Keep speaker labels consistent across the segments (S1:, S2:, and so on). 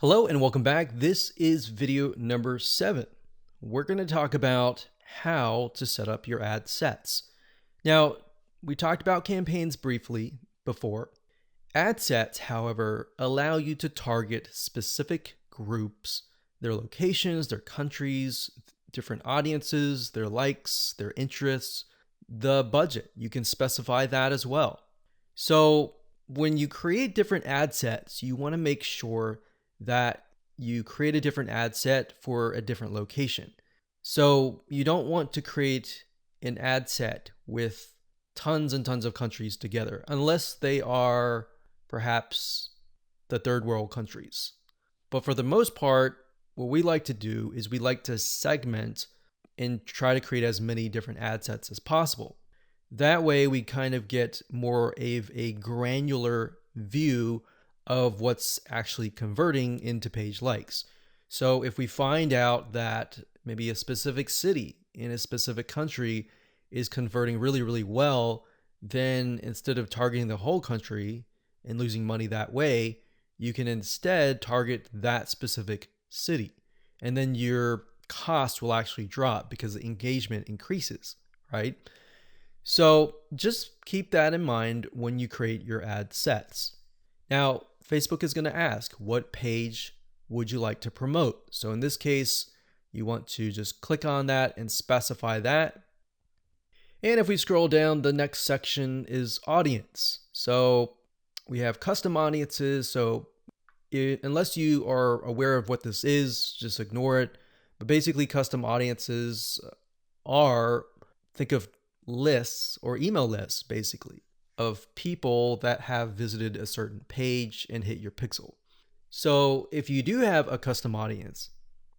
S1: Hello and welcome back. This is video number 7. We're going to talk about how to set up your ad sets. Now, we talked about campaigns briefly before. Ad sets, however, allow you to target specific groups, their locations, their countries, different audiences, their likes, their interests, the budget. You can specify that as well. So when you create different ad sets, you want to make sure that you create a different ad set for a different location. So you don't want to create an ad set with tons and tons of countries together, unless they are perhaps the third world countries. But for the most part, what we like to do is we like to segment and try to create as many different ad sets as possible. That way we kind of get more of a granular view of what's actually converting into page likes. So if we find out that maybe a specific city in a specific country is converting really, really well, then instead of targeting the whole country and losing money that way, you can instead target that specific city. And then your cost will actually drop because the engagement increases, right? So just keep that in mind when you create your ad sets. Now, Facebook is going to ask, what page would you like to promote? So in this case, you want to just click on that and specify that. And if we scroll down, the next section is audience. So we have custom audiences. So unless you are aware of what this is, just ignore it. But basically, custom audiences are, think of lists or email lists, basically, of people that have visited a certain page and hit your pixel. So if you do have a custom audience,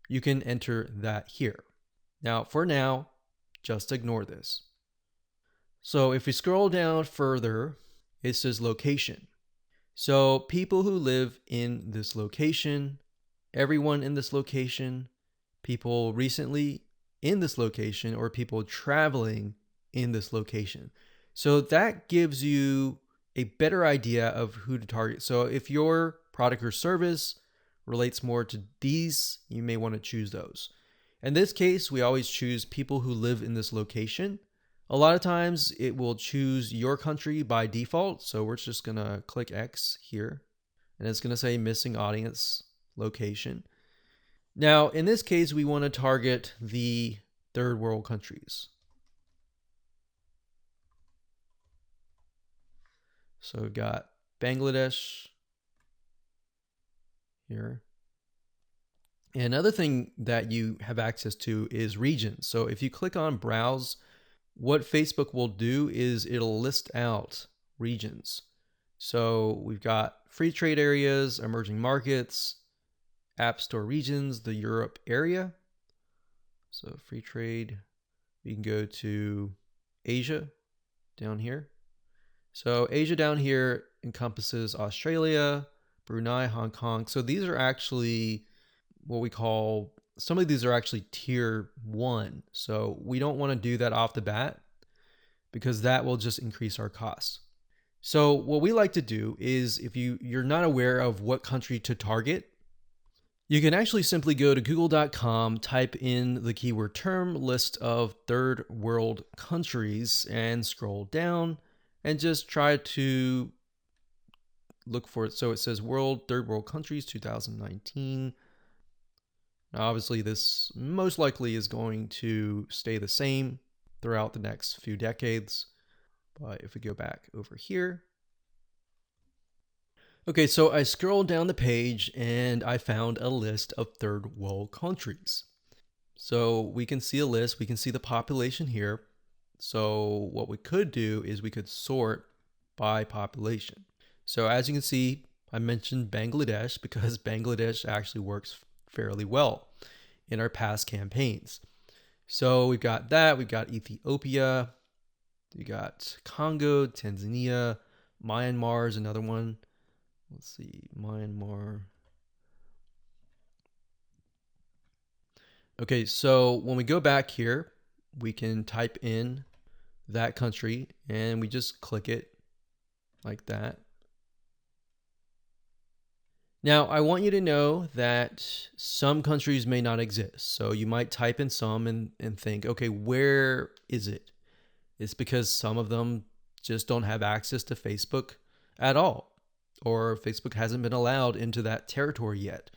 S1: you can enter that here. Now, for now, just ignore this. So if we scroll down further, it says location. So people who live in this location, everyone in this location, people recently in this location, or people traveling in this location. So that gives you a better idea of who to target. So if your product or service relates more to these, you may want to choose those. In this case, we always choose people who live in this location. A lot of times it will choose your country by default. So we're just going to click X here and it's going to say missing audience location. Now, in this case, we want to target the third world countries. So we've got Bangladesh here. And another thing that you have access to is regions. So if you click on browse, what Facebook will do is it'll list out regions. So we've got free trade areas, emerging markets, app store regions, the Europe area. So free trade, we can go to Asia down here. So Asia down here encompasses Australia, Brunei, Hong Kong. So these are actually what we call, some of these are actually tier 1. So we don't want to do that off the bat because that will just increase our costs. So what we like to do is, if you're not aware of what country to target, you can actually simply go to google.com, type in the keyword term, list of third world countries, and scroll down and just try to look for it. So it says third world countries 2019. Now, obviously this most likely is going to stay the same throughout the next few decades. But if we go back over here. Okay, so I scrolled down the page and I found a list of third world countries. So we can see a list, we can see the population here. So what we could do is we could sort by population. So as you can see, I mentioned Bangladesh because Bangladesh actually works fairly well in our past campaigns. So we've got that, we've got Ethiopia, we got Congo, Tanzania, Myanmar is another one. Let's see, Myanmar. Okay, so when we go back here, we can type in that country and we just click it like that. Now, I want you to know that some countries may not exist. So you might type in some and think, okay, where is it? It's because some of them just don't have access to Facebook at all, or Facebook hasn't been allowed into that territory yet.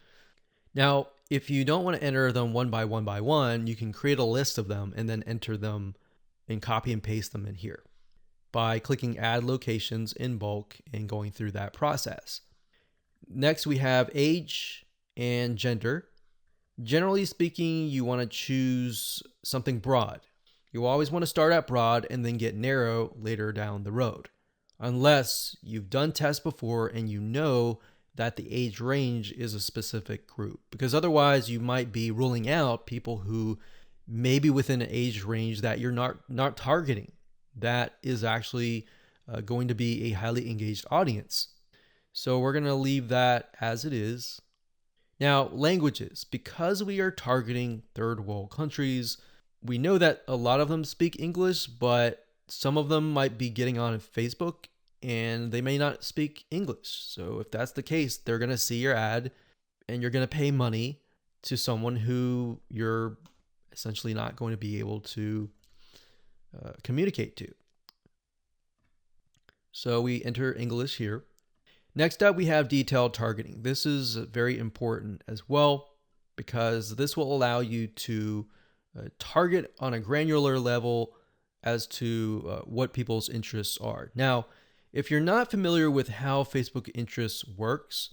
S1: Now, if you don't want to enter them one by one, you can create a list of them and then enter them and copy and paste them in here by clicking add locations in bulk and going through that process. Next, we have age and gender. Generally speaking, you want to choose something broad. You always want to start out broad and then get narrow later down the road, unless you've done tests before and you know that the age range is a specific group, because otherwise you might be ruling out people who may be within an age range that you're not targeting. That is actually going to be a highly engaged audience. So we're going to leave that as it is. Now, languages. Because we are targeting third world countries, we know that a lot of them speak English, but some of them might be getting on Facebook and they may not speak English. So if that's the case, they're going to see your ad and you're going to pay money to someone who you're essentially not going to be able to communicate to. So we enter English here. Next up, we have detailed targeting. This is very important as well because this will allow you to target on a granular level as to what people's interests are. Now, if you're not familiar with how Facebook interests works,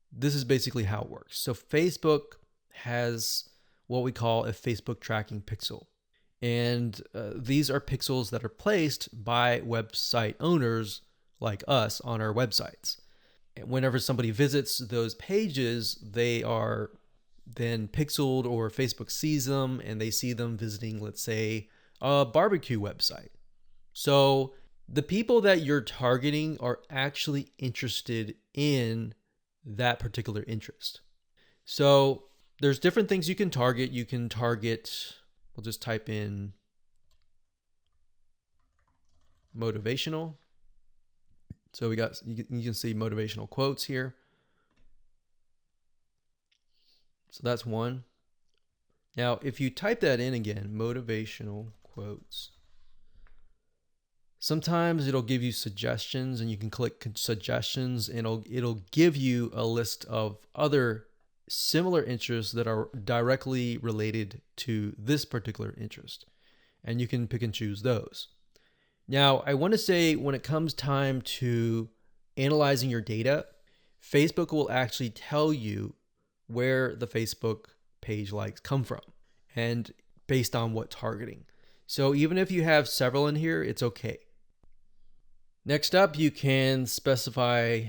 S1: this is basically how it works. So Facebook has what we call a Facebook tracking pixel. And these are pixels that are placed by website owners like us on our websites. Whenever somebody visits those pages, they are then pixeled, or Facebook sees them and they see them visiting, let's say, a barbecue website. So the people that you're targeting are actually interested in that particular interest. So there's different things you can target. You can target, we'll just type in motivational. So you can see motivational quotes here. So that's one. Now, if you type that in again, motivational quotes, sometimes it'll give you suggestions and you can click suggestions and it'll give you a list of other similar interests that are directly related to this particular interest. And you can pick and choose those. Now, I want to say when it comes time to analyzing your data, Facebook will actually tell you where the Facebook page likes come from and based on what targeting. So even if you have several in here, it's okay. Next up, you can specify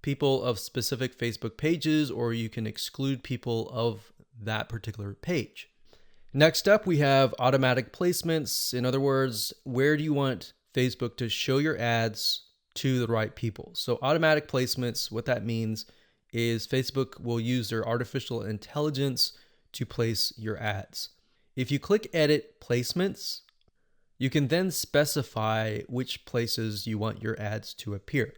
S1: people of specific Facebook pages, or you can exclude people of that particular page. Next up, we have automatic placements. In other words, where do you want Facebook to show your ads to the right people? So automatic placements, what that means is Facebook will use their artificial intelligence to place your ads. If you click edit placements, you can then specify which places you want your ads to appear.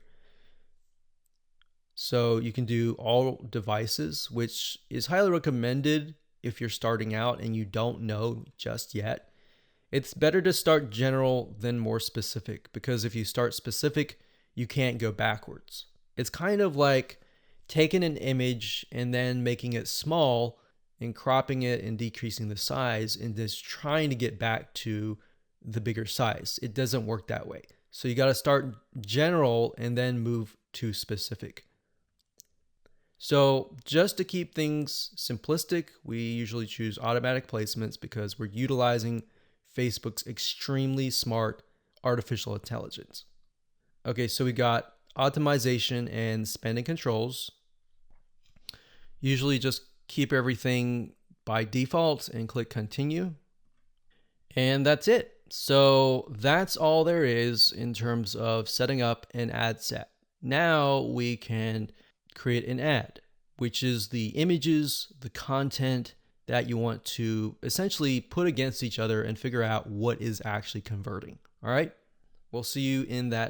S1: So you can do all devices, which is highly recommended if you're starting out and you don't know just yet. It's better to start general than more specific, because if you start specific, you can't go backwards. It's kind of like taking an image and then making it small and cropping it and decreasing the size and just trying to get back to the bigger size. It doesn't work that way. So you got to start general and then move to specific. So just to keep things simplistic, we usually choose automatic placements because we're utilizing Facebook's extremely smart artificial intelligence. Okay, so we got optimization and spending controls. Usually just keep everything by default and click continue. And that's it. So that's all there is in terms of setting up an ad set. Now we can create an ad, which is the images, the content that you want to essentially put against each other and figure out what is actually converting. All right, we'll see you in that